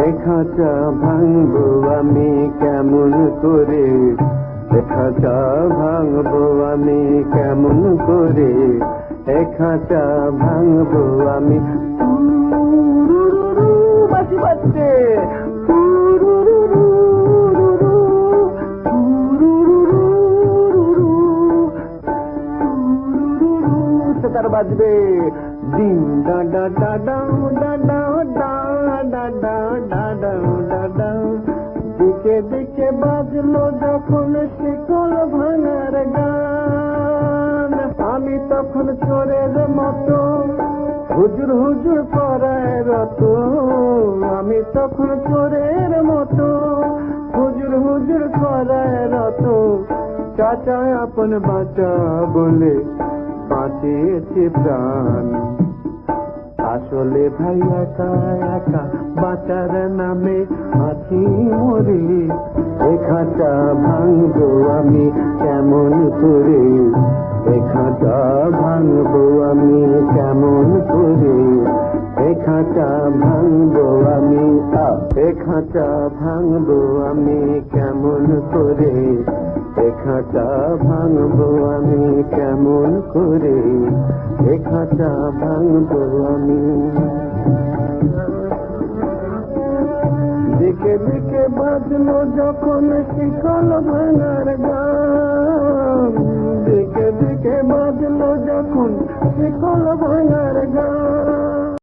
এ খাঁচা ভাঙবো আমি কেমন করে, এ খাঁচা ভাঙবো আমি কেমন করে, এ খাঁচা ভাঙবো আমি। বাজি বাজছে, সেতার বাজবে, ডিম ডা ডা ডা ডাও ডা ডাও ডা ডা ডা ডা ডাও ডা ডাও। দিকে দিকে বাজলো যখন শিকল ভাঙার গান, আমি তখন চোরের মতো হুজুর হুজুর করায় রত, আমি তখন চোরের মতো হুজুর হুজুর করায় রত। চাচা আপন বাঁচা বলে বাঁচিয়েছে প্রাণ, আসলে ভাই একা একা বাঁচার নামে আছি মরে। এ খাঁচা ভাঙবো আমি কেমন করে, এ খাঁচা ভাঙবো আমি কেমন করে, এ খাঁচা ভাঙবো আমি, এ খাঁচা ভাঙবো আমি কেমন করে, এ খাঁচা ভাঙবো আমি কেমন করে, এ খাঁচা ভাঙবো আমি। দিকে দিকে বাজলো যখন শিকল ভাঙার গান, দিকে দিকে বাজলো যখন শিকল ভাঙার গান।